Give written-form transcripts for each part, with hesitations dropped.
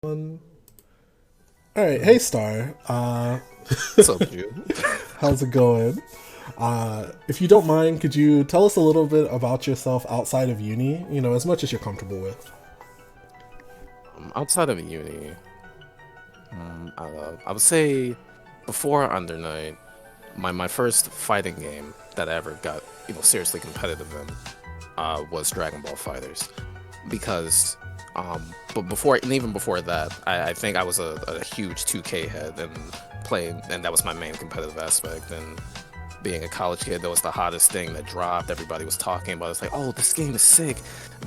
All right, hey Star. What's up, Jude? How's it going? If you don't mind, could you tell us a little bit about yourself outside of uni? You know, as much as you're comfortable with. Outside of uni, I would say before Under Night, my first fighting game that I ever got seriously competitive in was Dragon Ball Fighters, because but before and even before that, I think I was a huge 2K head and playing, and that was my main competitive aspect. And being a college kid, that was the hottest thing that dropped. Everybody was talking about it. It's like, oh, this game is sick.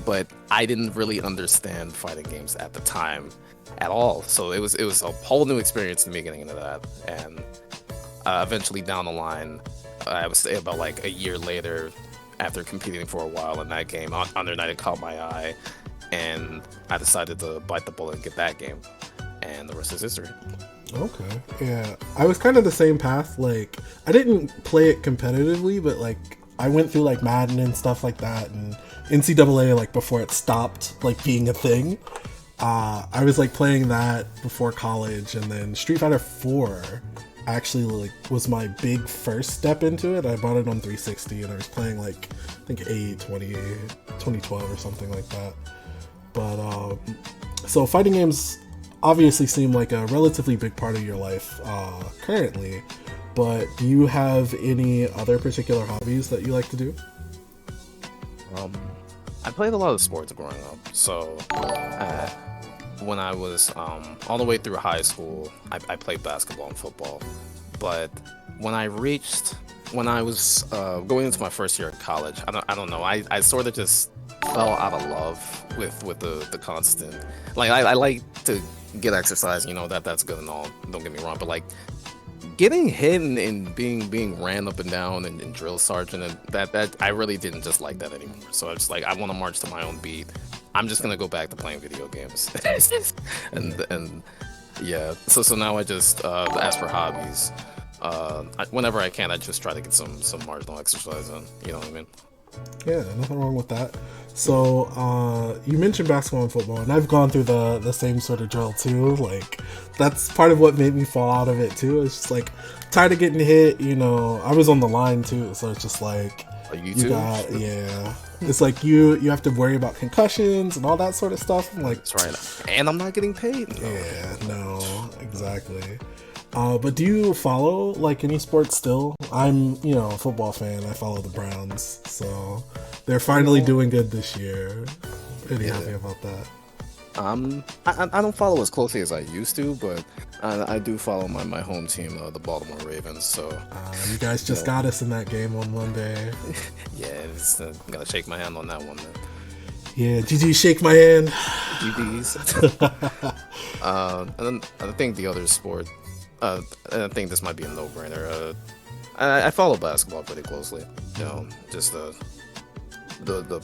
But I didn't really understand fighting games at the time at all. So it was a whole new experience to me getting into that. And eventually down the line, I would say about like a year later, after competing for a while in that game, Under Night had caught my eye, and I decided to bite the bullet and get that game. And the rest is history. Okay, yeah. I was kind of the same path. Like, I didn't play it competitively, but like, I went through like Madden and stuff like that, and NCAA like before it stopped like being a thing. I was like playing that before college, and then Street Fighter 4 actually like was my big first step into it. I bought it on 360, and I was playing like I think 2012 or something like that. But so fighting games obviously seem like a relatively big part of your life currently, but do you have any other particular hobbies that you like to do? I played a lot of sports growing up. So when I was all the way through high school, I played basketball and football. But when I was going into my first year of college, I don't know. I sort of just fell out of love with the constant. Like I like to get exercise, that's good and all. Don't get me wrong, but like getting hit and being ran up and down and drill sergeant, and that I really didn't just like that anymore. So I was like, I want to march to my own beat. I'm just gonna go back to playing video games. and yeah, so now I just as for hobbies, whenever I can, I just try to get some marginal exercise in. You know what I mean? Yeah, nothing wrong with that. So you mentioned basketball and football, and I've gone through the same sort of drill too. Like, that's part of what made me fall out of it too. It's just like tired of getting hit. I was on the line too, so it's just like yeah. It's like you have to worry about concussions and all that sort of stuff. I'm like, that's right, and I'm not getting paid. No. Yeah, no, exactly. But do you follow like any sports still? I'm, a football fan. I follow the Browns, so they're finally doing good this year. Pretty happy about that. I don't follow as closely as I used to, but I do follow my home team, the Baltimore Ravens. So you guys just got us in that game on Monday. Yeah, gotta shake my hand on that one. Man. Yeah, GG, shake my hand. GG's. And then I think the other sport. I think this might be a no-brainer. I follow basketball pretty closely. Just the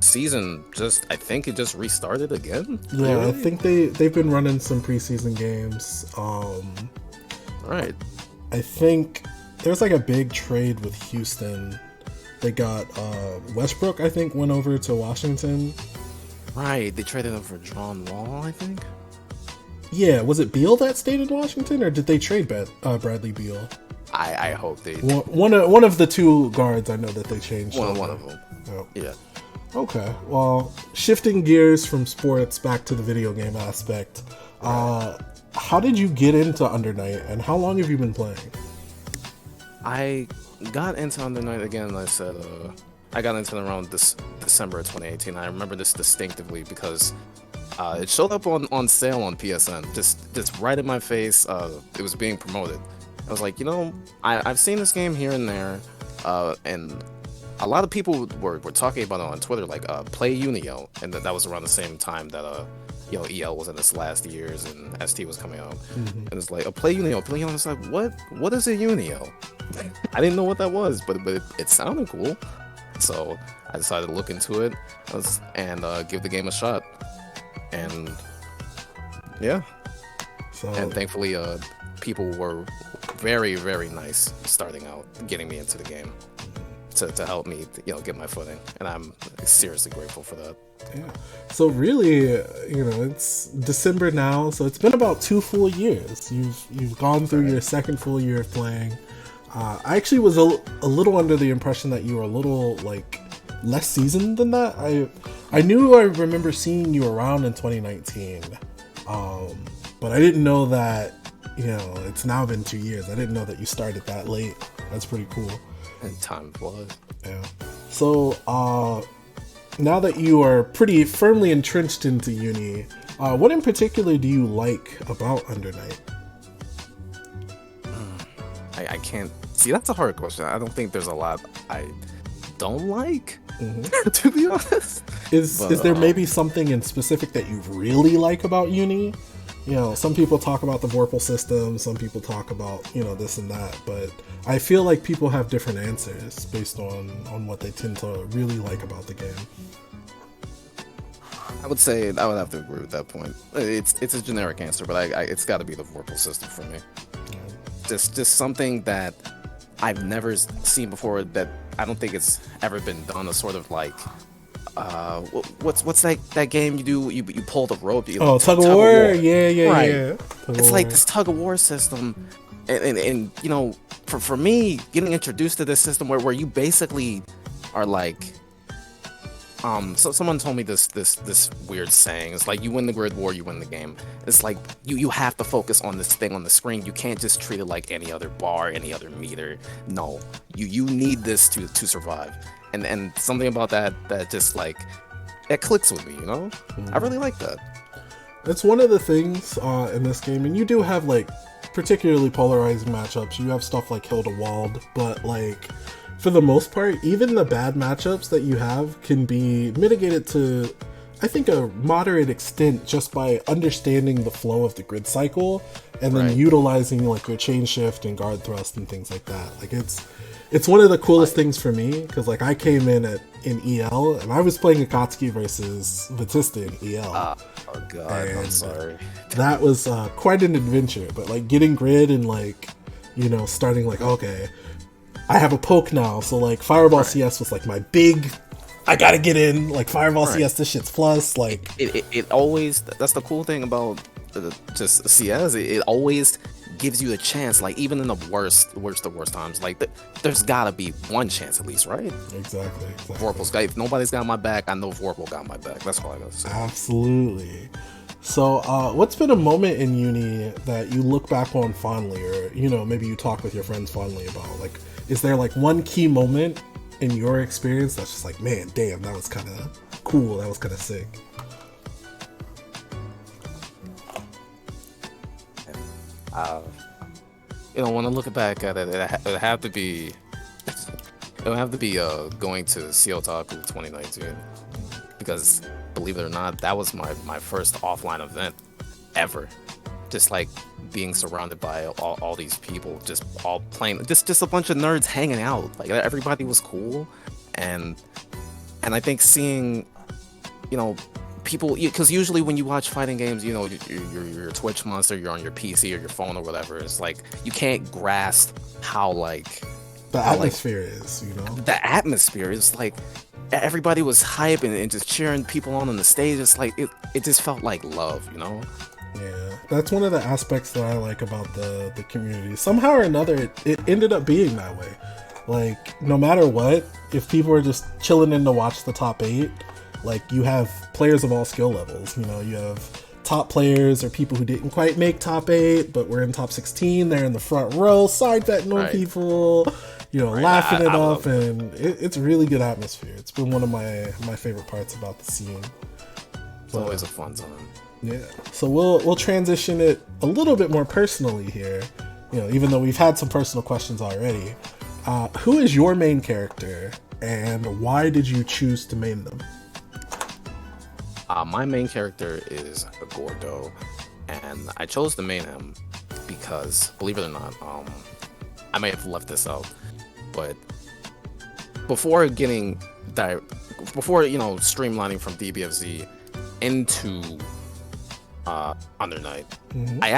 season I think it just restarted again. Yeah, really? I think they've been running some preseason games. Right. I think there's like a big trade with Houston. They got Westbrook, I think, went over to Washington. Right, they traded him for John Wall, I think. Yeah, was it Beal that stayed in Washington, or did they trade Bradley Beal? I hope they. One of the two guards I know that they changed. One of them. Oh. Yeah. Okay. Well, shifting gears from sports back to the video game aspect. How did you get into Under Night, and how long have you been playing? I got into Under Night again. I said I got into it around this December of 2018. I remember this distinctively because. It showed up on sale on PSN, just right in my face. It was being promoted. I was like, I've seen this game here and there, and a lot of people were talking about it on Twitter, like play Unio, and that was around the same time that EL was in its last years and ST was coming out, and it's like play Unio. I was like, what is a Unio? I didn't know what that was, but it sounded cool, so I decided to look into it and give the game a shot. And yeah, and thankfully people were very, very nice starting out, getting me into the game. to help me, get my footing, and I'm seriously grateful for that. Yeah. So really, it's December now, so it's been about 2 full years. You've gone through your second full year of playing. I actually was a little under the impression that you were a little less seasoned than that. I remember seeing you around in 2019, but I didn't know that it's now been 2 years. I didn't know that you started that late. That's pretty cool. And time flies. Yeah. So now that you are pretty firmly entrenched into uni, what in particular do you like about Undernight? I can't see. That's a hard question. I don't think there's a lot I don't like, to be honest. Is there maybe something in specific that you really like about uni? Some people talk about the Vorpal system, some people talk about, this and that, but I feel like people have different answers based on what they tend to really like about the game. I would say I would have to agree with that point. It's a generic answer, but it's got to be the Vorpal system for me. Yeah. Just something that I've never seen before, that I don't think it's ever been done. A sort of what's that game you do? You pull the rope. Tug of war. Yeah. Right. It's like this tug of war system, and for me, getting introduced to this system where you basically are so someone told me this weird saying. It's like, you win the grid war, you win the game. It's like you have to focus on this thing on the screen. You can't just treat it like any other bar, any other meter. No, you need this to survive. And something about that just it clicks with me, I really like that. That's one of the things in this game, and you do have particularly polarizing matchups. You have stuff like Hilda Wald, but for the most part, even the bad matchups that you have can be mitigated to, I think, a moderate extent just by understanding the flow of the grid cycle and then utilizing your chain shift and guard thrust and things like that. It's one of the coolest things for me, because I came in EL and I was playing Akatsuki versus Batista in EL. Oh god, I'm sorry. That was quite an adventure, but getting grid and starting okay, I have a poke now, so Fireball CS was my big, I gotta get in, Fireball CS, this shit's plus, It always, that's the cool thing about just CS, it always gives you a chance, even in the worst times, there's gotta be one chance at least, right? Exactly. Vorpal's got, if nobody's got my back, I know Vorpal got my back. That's all I gotta say. Absolutely. So, what's been a moment in uni that you look back on fondly, or maybe you talk with your friends fondly about? Is there one key moment in your experience that's just man, damn, that was kind of cool, that was kind of sick? When I look back at it, it would have to be going to Seotaku 2019, because believe it or not, that was my first offline event ever. Just being surrounded by all these people, just all playing, just a bunch of nerds hanging out. Everybody was cool, and I think seeing, people, because usually when you watch fighting games, you're a Twitch monster, you're on your PC or your phone or whatever. It's you can't grasp how the atmosphere is. The atmosphere is everybody was hyping and just cheering people on the stage. It's it just felt like love, Yeah, that's one of the aspects that I like about the community. Somehow or another, it ended up being that way. No matter what, if people are just chilling in to watch the top 8, you have players of all skill levels. You have top players or people who didn't quite make top 8, but were in top 16. They're in the front row, side betting on people, laughing it up, and it's a really good atmosphere. It's been one of my favorite parts about the scene. It's always a fun time. Yeah, so we'll transition it a little bit more personally here. Even though we've had some personal questions already, who is your main character, and why did you choose to main them? My main character is Gordo, and I chose to main him because, believe it or not, I may have left this out, but before streamlining from DBFZ into Undernight, I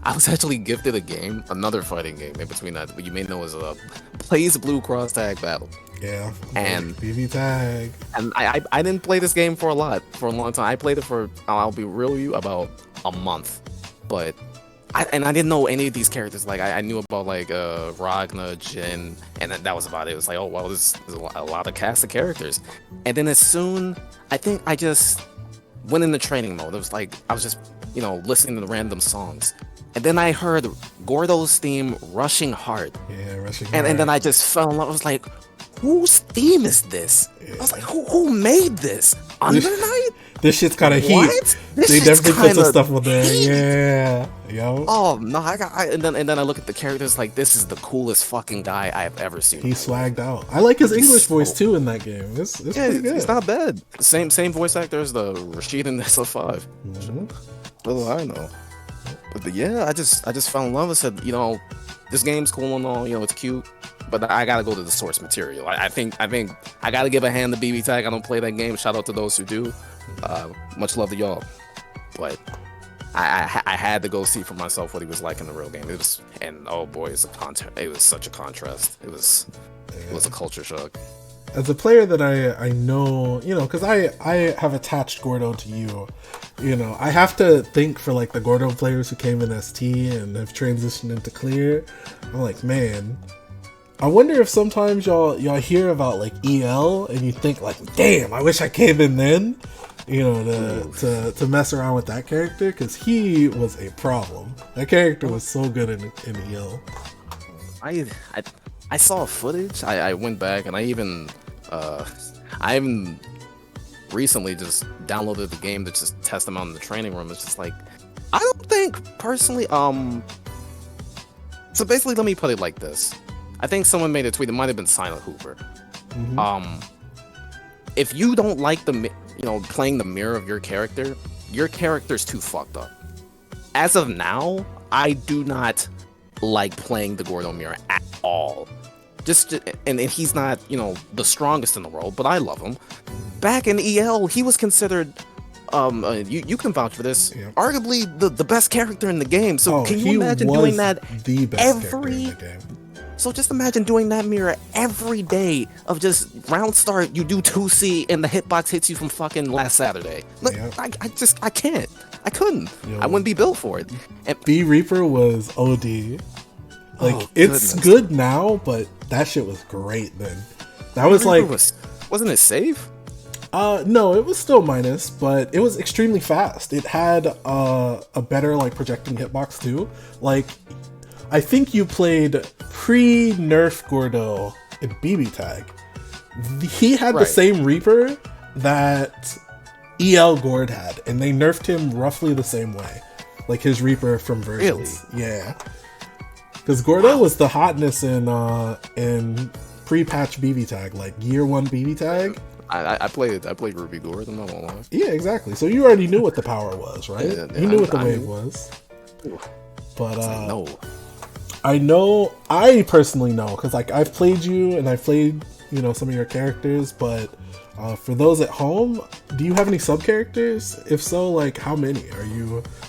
I was actually gifted a game, another fighting game in between that you may know as Plays Blue Cross Tag Battle. Yeah, And BB Tag. And I didn't play this game for a long time. I played it for, I'll be real with you, about a month. But I didn't know any of these characters. Like I knew about like Ragna, Jin, and that was about it. It was like, oh well, there's a lot of cast of characters. And then as soon, I think I just went into training mode. It was like I was just listening to random songs. And then I heard Gordo's theme, Rushing Hard. Yeah, Rushing Hard. And then I just fell in love. I was like, whose theme is this? Yeah. I was like, who made this? Undernight? This shit's kind of heat. They definitely put some stuff on there. Heat. Yeah, yo. Oh no, and then I look at the characters like this is the coolest fucking guy I've ever seen. He swagged out. I like his English voice too in that game. It's pretty good. It's not bad. Same voice actor as the Rashid in SF5. Little I know. But yeah, I just fell in love. I said, this game's cool and all, it's cute, but I gotta go to the source material. I think I gotta give a hand to BB Tag. I don't play that game. Shout out to those who do. Much love to y'all. But I had to go see for myself what he was like in the real game. Oh boy, it was such a contrast. It was a culture shock. As a player that I know, because I have attached Gordo to you, I have to think for like the Gordo players who came in ST and have transitioned into Clear. I'm like, man, I wonder if sometimes y'all hear about like EL and you think like, damn, I wish I came in then, to mess around with that character, because he was a problem. That character was so good in EL. I saw footage. I went back and I even recently just downloaded the game to just test them out in the training room. It's just like, I don't think personally. So basically, let me put it like this. I think someone made a tweet. It might have been Silent Hooper. Mm-hmm. If you don't like playing the mirror of your character's too fucked up. As of now, I do not like playing the Gordo mirror at all. And he's not, the strongest in the world, but I love him. Back in EL, he was considered, you can vouch for this, arguably the best character in the game. So can you imagine doing that the best character in the game? So just imagine doing that mirror every day of just round start, you do 2C and the hitbox hits you from fucking last Saturday. Look, I can't. I couldn't. I wouldn't be built for it. And B Reaper was OD. Like, it's good now, but that shit was great then. That was like... Wasn't it safe? No, it was still minus, but it was extremely fast. It had a better, like, projecting hitbox too. Like, I think you played pre-nerf Gordo in BB Tag. He had the same Reaper that EL Gord had, and they nerfed him roughly the same way. Like, his Reaper from versions. Really? Yeah. Because Gordo was the hotness in pre-patch BB Tag, like year 1 BB Tag. I played Ruby Gord, I'm not gonna lie. Yeah, exactly. So you already knew what the power was, right? You knew what the wave was. But I personally know, because like I've played you and I've played some of your characters, but for those at home, do you have any sub characters? If so, like how many? Are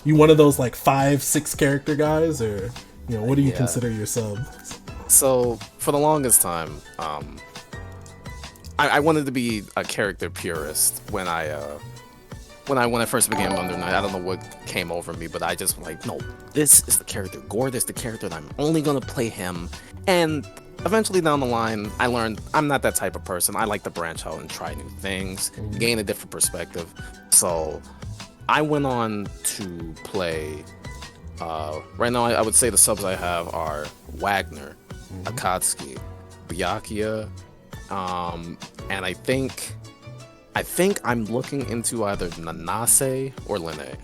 you one of those like 5-6 character guys, or what do you consider your sub? So for the longest time, I wanted to be a character purist when I first began Under Night. I don't know what came over me, but I just like, no, this is the character. Gord is the character, and I'm only gonna play him. And eventually down the line, I learned I'm not that type of person. I like to branch out and try new things, gain a different perspective. So I went on to play. Right now, I would say the subs I have are Wagner, Akatsuki, Byakuya, and I think I'm looking into either Nanase or Linne.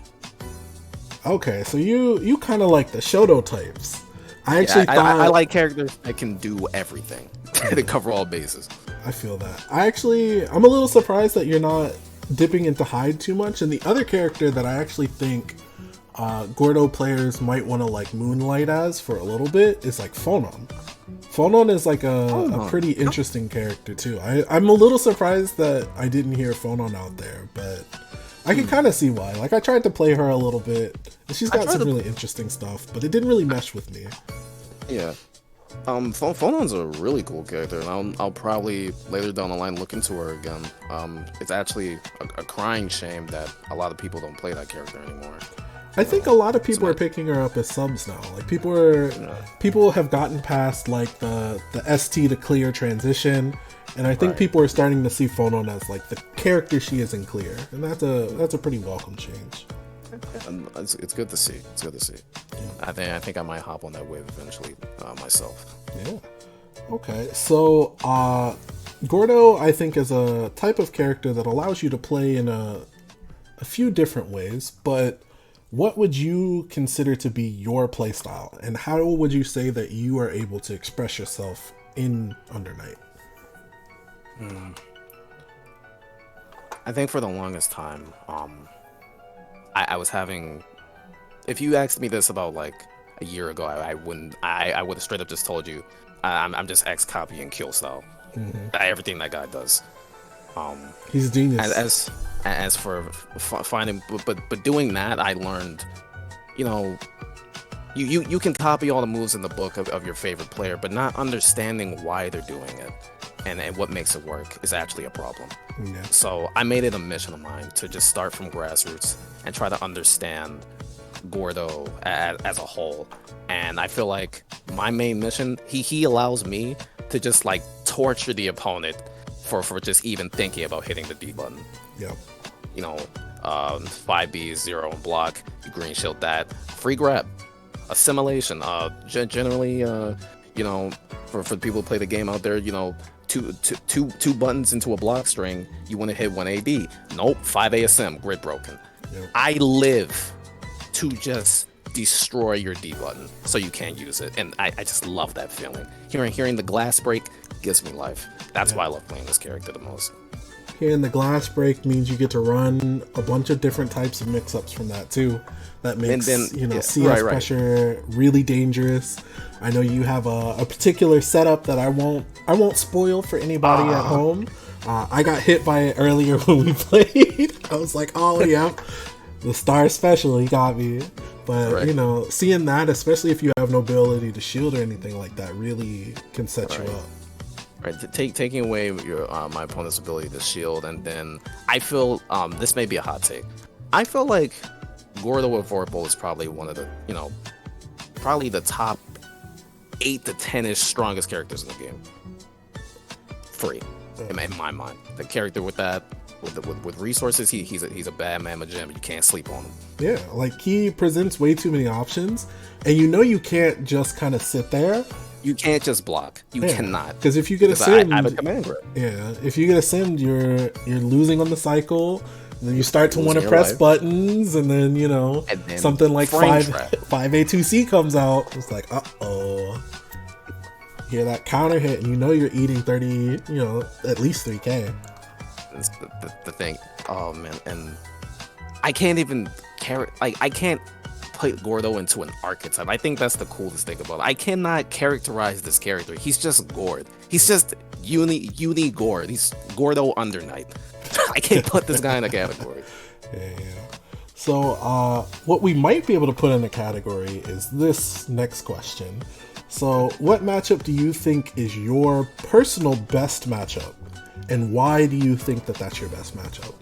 Okay, so you kind of like the Shoto types. I actually thought I like characters that can do everything, to cover all bases. I feel that. I'm a little surprised that you're not dipping into Hyde too much. And the other character that I actually think Gordo players might want to like moonlight as for a little bit is like Phonon. Phonon is like a pretty interesting character too. I'm a little surprised that I didn't hear Phonon out there, but I can kind of see why. Like, I tried to play her a little bit, and she's got some really interesting stuff, but it didn't really mesh with me. Yeah. Phonon's a really cool character, and I'll probably later down the line look into her again. It's actually a crying shame that a lot of people don't play that character anymore. I think a lot of people are picking her up as subs now. Like, people have gotten past like the ST to clear transition, and I think people are starting to see Phonon as like the character she is in clear, and that's a pretty welcome change. And it's good to see. It's good to see. Yeah. I think I might hop on that wave eventually myself. Yeah. Okay. So Gordo, I think, is a type of character that allows you to play in a few different ways, but what would you consider to be your playstyle, and how would you say that you are able to express yourself in Undernight? I think for the longest time, I was having. If you asked me this about like a year ago, I wouldn't. I would have straight up just told you, I'm just X copy and kill style. Everything that guy does. He's a genius. As for finding, but doing that, I learned, you can copy all the moves in the book of your favorite player, but not understanding why they're doing it and what makes it work is actually a problem. Yeah. So I made it a mission of mine to just start from grassroots and try to understand Gordo as a whole. And I feel like my main mission, he allows me to just like torture the opponent for just even thinking about hitting the D button. Yep. 5B, 0 and block, you green shield that, free grab, assimilation. Generally, for the people who play the game out there, two buttons into a block string, you want to hit 1 AD. Nope, 5 ASM, grid broken. Yep. I live to just destroy your D button so you can't use it, and I just love that feeling. Hearing the glass break gives me life. That's why I love playing this character the most. And the glass break means you get to run a bunch of different types of mix-ups from that too. That makes CS pressure really dangerous. I know you have a particular setup that I won't spoil for anybody at home. I got hit by it earlier when we played. I was like, oh yeah, the star special, he got me. But seeing that, especially if you have no ability to shield or anything like that, really can set you up. Right, taking away your my opponent's ability to shield, and then I feel this may be a hot take. I feel like Gordo with Vorpal is probably one of the probably the top 8 to 10ish strongest characters in the game. Free, in my mind, the character with that with resources, he's a bad man with gem. You can't sleep on him. Yeah, like he presents way too many options, and you can't just kind of sit there. You can't just block. You cannot. Because if you get ascend, I have a command grab. Yeah, if you get ascend, you're losing on the cycle. And then you start to want to press buttons, and then something like 5A2C comes out. It's like, uh-oh. You hear that counter hit, and you're eating 30, at least 3K. That's the thing. Oh man, and I can't even I can't put Gordo into an archetype. I think that's the coolest thing about it. I cannot characterize this character. He's just Gord. He's just uni Gord. He's Gordo Undernight. I can't put this guy in a category. Yeah. So what we might be able to put in a category is this next question. So what matchup do you think is your personal best matchup? And why do you think that that's your best matchup?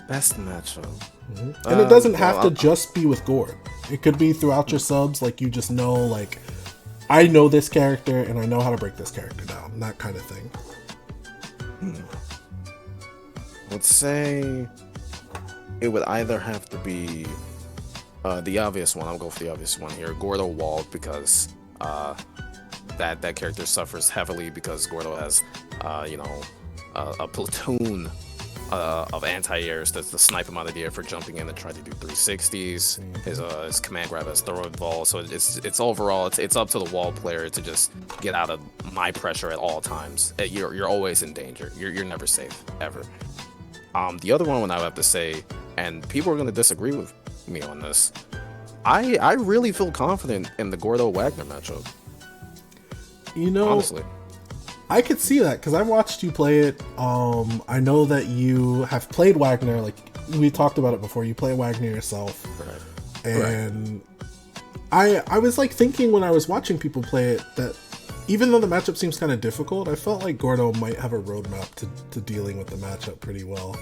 Best matchup. Mm-hmm. And it doesn't have to just be with Gord. It could be throughout your subs, like you just know, like, I know this character and I know how to break this character down. That kind of thing. Let's say it would either have to be the obvious one. I'll go for the obvious one here. Gordo Walled, because that character suffers heavily because Gordo has a platoon of anti-airs to snipe him out of the air for jumping in and trying to do 360s. His command grab has throw ball, so it's overall it's up to the wall player to just get out of my pressure at all times. You're always in danger. You're never safe ever. The other one I would have to say, and people are going to disagree with me on this, I really feel confident in the Gordo Wagner matchup. Honestly, I could see that because I've watched you play it. I know that you have played Wagner. Like we talked about it before. You play Wagner yourself, Right. and I was like thinking when I was watching people play it that even though the matchup seems kind of difficult, I felt like Gordo might have a roadmap to dealing with the matchup pretty well.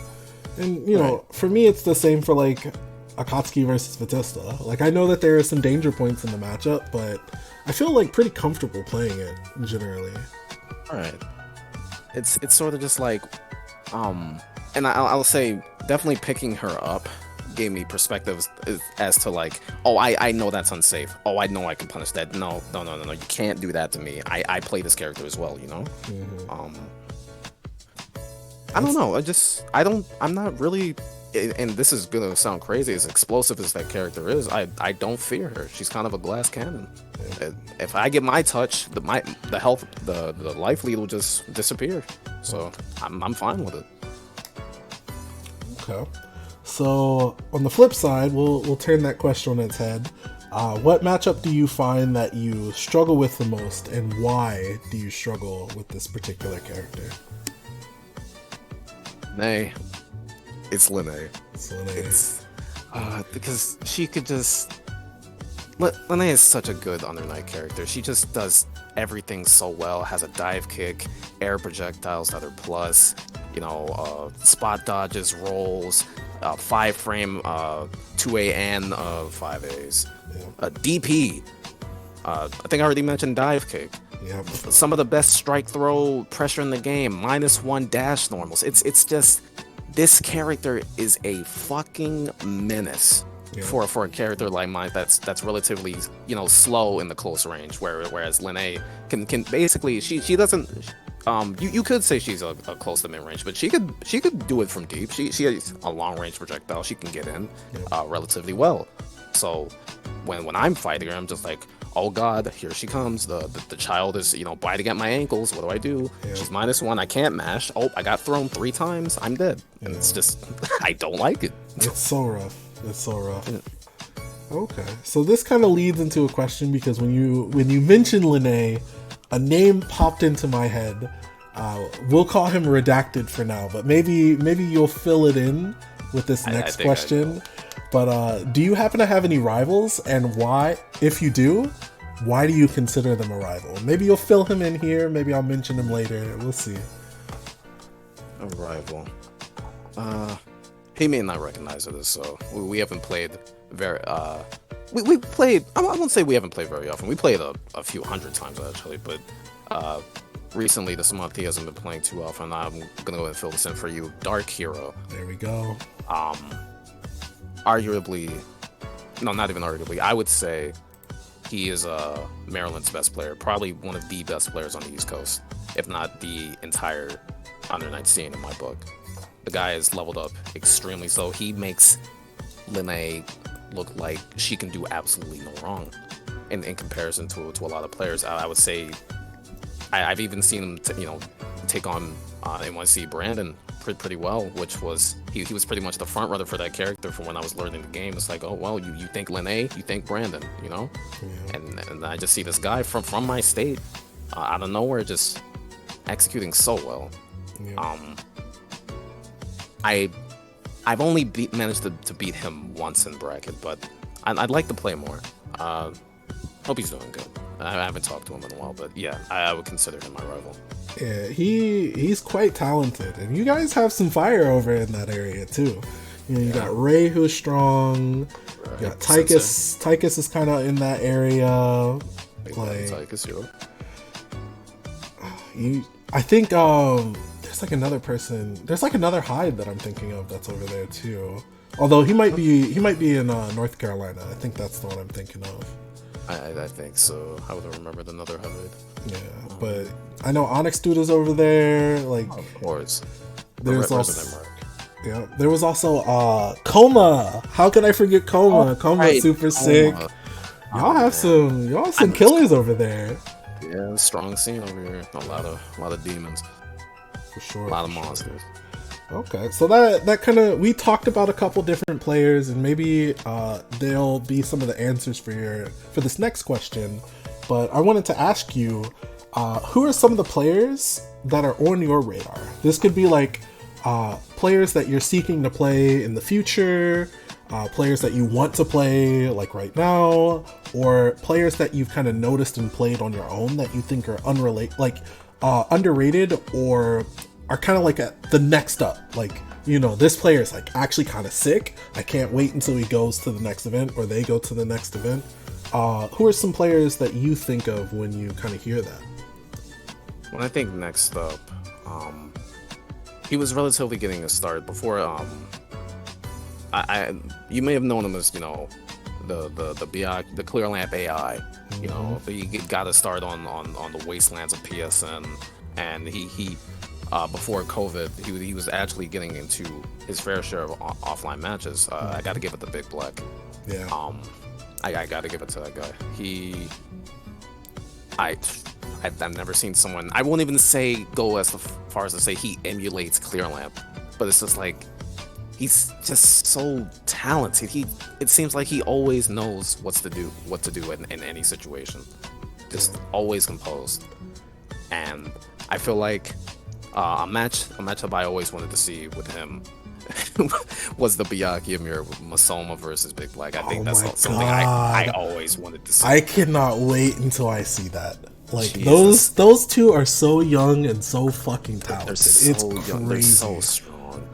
And you know, for me, it's the same for like Akatsuki versus Vatista. Like I know that there are some danger points in the matchup, but I feel like pretty comfortable playing it generally. Right. It's sort of just like, and I'll say definitely picking her up gave me perspectives as to like, oh, I know that's unsafe. Oh, I know I can punish that. No, you can't do that to me. I play this character as well, you know. I don't know. I'm not really. And this is gonna sound crazy, as explosive as that character is, I don't fear her. She's kind of a glass cannon. If I get my touch, the life lead will just disappear. So I'm fine with it. Okay. So on the flip side, we'll turn that question on its head. What matchup do you find that you struggle with the most, and why do you struggle with this particular character? It's Linnae. It's because she could just. Linnae is such a good Undernight character. She just does everything so well. Has a dive kick, air projectiles that are plus, spot dodges, rolls, 5-frame, 2A and 5As, DP. I think I already mentioned dive kick. Yep. Some of the best strike throw pressure in the game. -1 dash normals. It's just. This character is a fucking menace for a character like mine that's relatively slow in the close range, whereas Linnae can basically she doesn't you could say she's a close to mid range, but she could do it from deep. She has a long range projectile she can get in relatively well. So when I'm fighting her, I'm just like, oh god, here she comes. The child is biting at my ankles. What do I do? She's -1. I can't mash. Oh, I got thrown 3 times. I'm dead. And it's just I don't like it. It's so rough. Okay, so this kind of leads into a question, because when you mention Linnae, a name popped into my head. We'll call him Redacted for now, but maybe you'll fill it in with this next question. But do you happen to have any rivals, and why? If you do, why do you consider them a rival? Maybe you'll fill him in here. Maybe I'll mention him later. We'll see. A rival. He may not recognize it, so we haven't played very. We played. I won't say we haven't played very often. We played a few hundred times actually, but recently this month he hasn't been playing too often. I'm gonna go ahead and fill this in for you. Dark Hero. There we go. Arguably, no, not even arguably, I would say he is Maryland's best player, probably one of the best players on the East Coast, if not the entire Undernight scene in my book. The guy is leveled up extremely so. He makes Linnae look like she can do absolutely no wrong in comparison to a lot of players. I would say I've even seen him take on NYC Brandon pretty well, which was he was pretty much the front runner for that character from when I was learning the game. It's like, oh well, you think Linnae, you think Brandon, and I just see this guy from my state out of nowhere just executing so well. I've only managed to beat him once in bracket, but I'd like to play more. Hope he's doing good. I haven't talked to him in a while, but yeah, I would consider him my rival. Yeah, he's quite talented, and you guys have some fire over in that area too. You got Ray, who's strong. Right. You got Tychus. Tychus is kind of in that area. Tychus, I think there's like another person. There's like another Hyde that I'm thinking of that's over there too. Although he might be in North Carolina. I think that's the one I'm thinking of. I think so. I would have remembered another Hyde. Yeah, but I know Onyx Dude is over there. Like, of course. There's also there was also Coma. How could I forget Coma? Coma's super sick. Y'all have some killers over there. Yeah, strong scene over here. A lot of demons. For sure. A lot of monsters. Okay, so that kind of, we talked about a couple different players, and maybe they'll be some of the answers for this next question. But I wanted to ask you, who are some of the players that are on your radar? This could be like players that you're seeking to play in the future, players that you want to play like right now, or players that you've kind of noticed and played on your own that you think are underrated, or are kind of like the next up. Like, you know, this player is like actually kind of sick. I can't wait until he goes to the next event, or they go to the next event. Who are some players that you think of when you kind of hear that? When I think next up, he was relatively getting a start before. You may have known him as, you know, the Clear Lamp AI. You know, he got a start on the wastelands of PSN, and he before COVID, he was actually getting into his fair share of offline matches. I got to give it to Big Black. Yeah. I got to give it to that guy. I've never seen someone. I won't even go as far as to say he emulates Clear Lamp, but it's just like he's just so talented. It seems like he always knows what to do in any situation. Just always composed. And I feel like a matchup I always wanted to see with him was the Byakuya Amir with Masoma versus Big Black. I think that's something I always wanted to see. I cannot wait until I see that. Like, Jesus. those two are so young and so fucking talented. They're so it's young. crazy. They're so strong.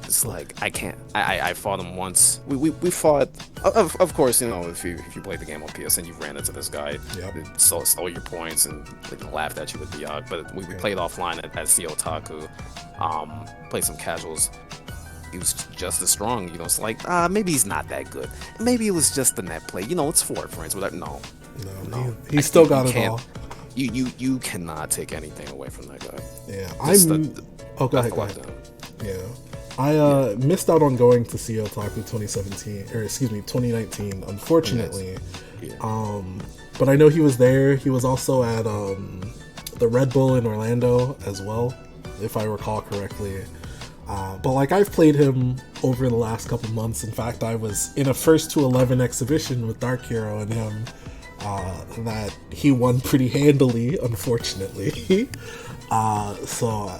It's like I can't. I fought him once. We fought. Of course, you know, if you played the game on PSN, you ran into this guy. Yep. Stole your points and laughed at you with Byakuya. But we played offline at CO Taku. Played some casuals. He was just as strong, you know. It's like, maybe he's not that good. Maybe it was just the net play. You know, it's for friends. But no. He still got it all. You cannot take anything away from that guy. Yeah, go ahead. Yeah, I missed out on going to see Otaku 2019, unfortunately. Yeah. But I know he was there. He was also at the Red Bull in Orlando as well, if I recall correctly. But like, I've played him over the last couple months. In fact, I was in a 1st to 11 exhibition with Dark Hero and him. That he won pretty handily, unfortunately. So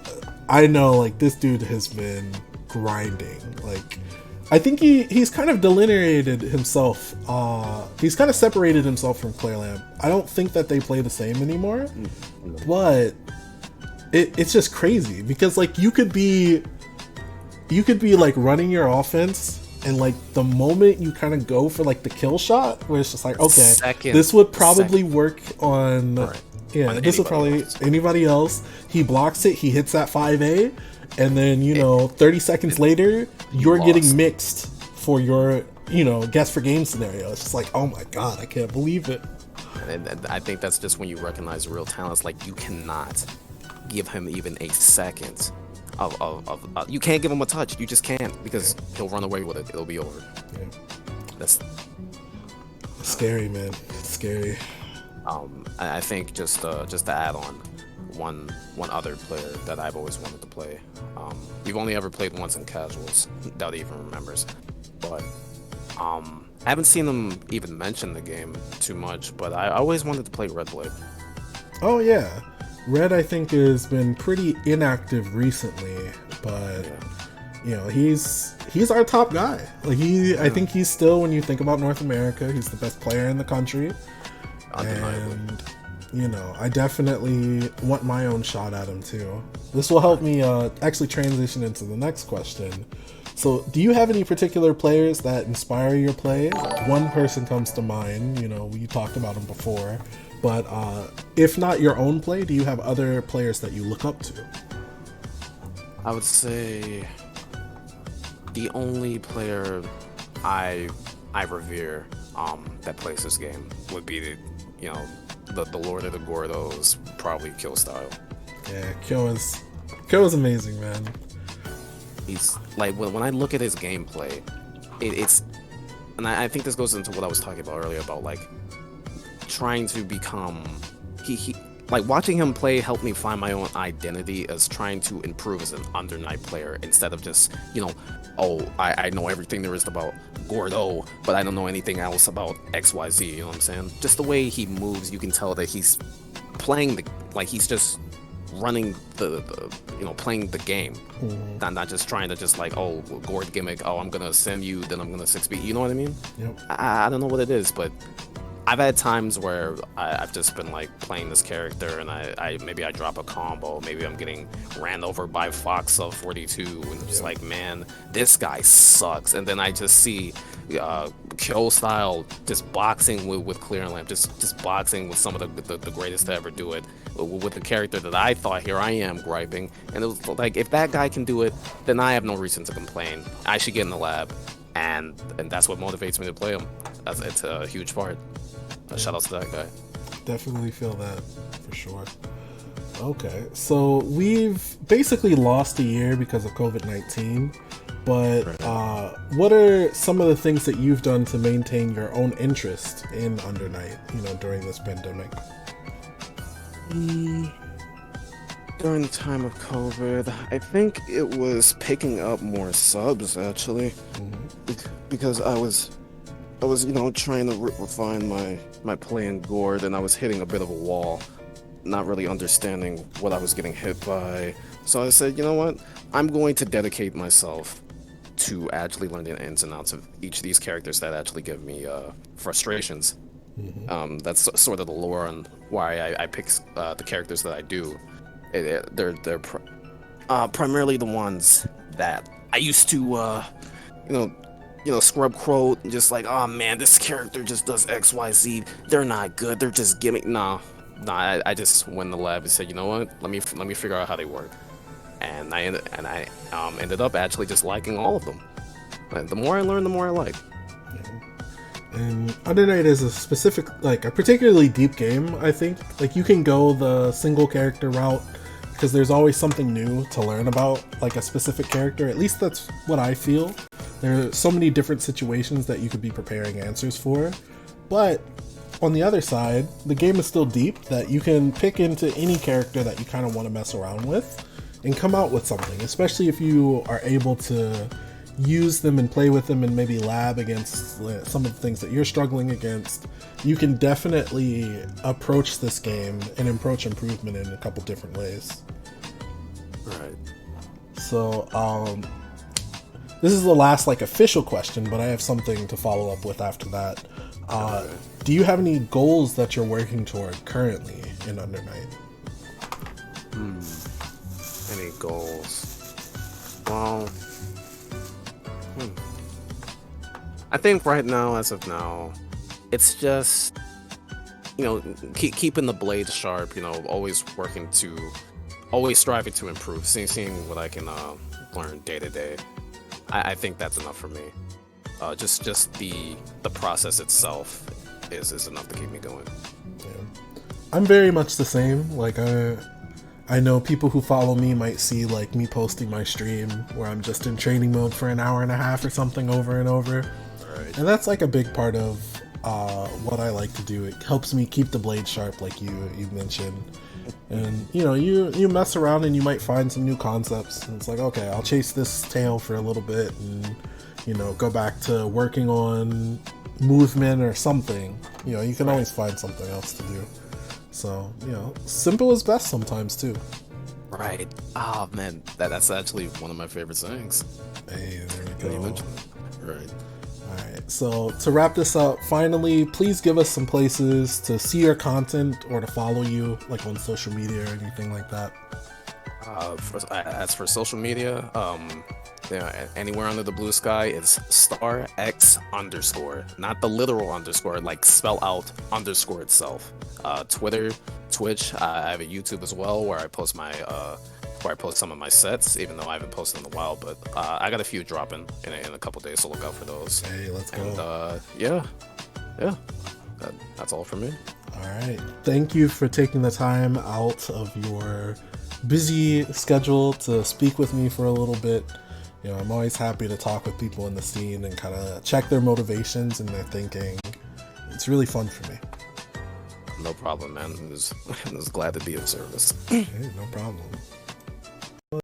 I know, like, this dude has been grinding. Like, I think he's kind of delineated himself. He's kind of separated himself from Clear Lamp. I don't think that they play the same anymore, but it's just crazy because, like, you could be like running your offense, and like the moment you kind of go for like the kill shot, where it's just like, okay, this would probably work on, this would probably anybody else. He blocks it, he hits that 5A, and then 30 seconds later, you're getting mixed for your guess for game scenario. It's just like, oh my god, I can't believe it. And I think that's just when you recognize real talents. Like, you cannot give him even a second. You can't give him a touch. You just can't, because he'll run away with it. It'll be over. Yeah. That's scary, man. It's scary. I think just to add on one other player that I've always wanted to play. We've only ever played once in casuals. Doubt he even remembers. But I haven't seen him even mention the game too much. But I always wanted to play Redblade. Oh yeah. Red, I think, has been pretty inactive recently, but he's our top guy. Like, I think he's still, when you think about North America, he's the best player in the country. And I definitely want my own shot at him too. This will help me actually transition into the next question. So, do you have any particular players that inspire your play? One person comes to mind. We talked about him before. But if not your own play, do you have other players that you look up to? I would say the only player I revere that plays this game would be the Lord of the Gordos, probably Kill Style. Yeah, Kill is amazing, man. He's like, when I look at his gameplay, it's, and I think this goes into what I was talking about earlier about like trying to become he like watching him play helped me find my own identity as trying to improve as an Undernight player, instead of just I know everything there is about Gordo, but I don't know anything else about XYZ. You know what I'm saying? Just the way he moves, you can tell that he's playing like he's just running the playing the game, not just trying to just like, oh, gourd gimmick, oh, I'm gonna send you, then I'm gonna 6B, you know what I mean? Yep. I don't know what it is, but I've had times where I've just been like playing this character, and I maybe I drop a combo, maybe I'm getting ran over by Fox of 42, and just like, man, this guy sucks, and then I just see Kyo style just boxing with Clear and Lamp, just boxing with some of the greatest to ever do it, with the character that I thought, here I am griping, and it was like, if that guy can do it, then I have no reason to complain. I should get in the lab, and that's what motivates me to play him. It's a huge part. Shout out to that guy. Definitely feel that for sure. Okay, so we've basically lost a year because of COVID-19, but what are some of the things that you've done to maintain your own interest in Under Night, during this pandemic? During the time of COVID, I think it was picking up more subs, actually, because I was trying to refine my play in Gourd, and I was hitting a bit of a wall, not really understanding what I was getting hit by. So I said, you know what? I'm going to dedicate myself to actually learning the ins and outs of each of these characters that actually give me frustrations. That's sort of the lore on why I pick the characters that I do. They're primarily the ones that I used to, scrub quote and just like, oh man, this character just does XYZ. They're not good. They're just gimmick. Nah. I just went in the lab and said, you know what? Let me figure out how they work. And I ended up actually just liking all of them. And the more I learn, the more I like. And Under Night is a particularly deep game, I think. Like, you can go the single character route because there's always something new to learn about, like a specific character. At least that's what I feel. There are so many different situations that you could be preparing answers for. But on the other side, the game is still deep, that you can pick into any character that you kind of want to mess around with and come out with something, especially if you are able to use them and play with them and maybe lab against some of the things that you're struggling against. You can definitely approach this game and approach improvement in a couple different ways. Right. So, this is the last official question, but I have something to follow up with after that. Do you have any goals that you're working toward currently in Under Night? Any goals? Well, I think right now, as of now, it's just, keeping the blade sharp, always striving to improve, seeing what I can learn day to day. I think that's enough for me. Just the process itself is enough to keep me going. Yeah. I'm very much the same. I know people who follow me might see me posting my stream where I'm just in training mode for an hour and a half or something over and over. Right. And that's a big part of what I like to do. It helps me keep the blade sharp, like you mentioned. And you mess around and you might find some new concepts, and it's like, okay, I'll chase this tail for a little bit and go back to working on movement or something. You can always find something else to do. So simple is best sometimes too. Right. Oh man, that's actually one of my favorite sayings. Hey, there we go. Right. Alright, so to wrap this up, finally, please give us some places to see your content or to follow you, on social media or anything like that. As for social media, anywhere under the blue sky, it's StarxUnderscore, not the literal underscore, spell out underscore itself. Twitter, Twitch, I have a YouTube as well where I post some of my sets, even though I haven't posted in a while, but I got a few dropping in a couple days, so look out for those. Hey, let's go. And that's all for me. All right, thank you for taking the time out of your busy schedule to speak with me for a little bit. I'm always happy to talk with people in the scene and kind of check their motivations and their thinking. It's really fun for me. No problem, man. I was glad to be of service. Hey, no problem.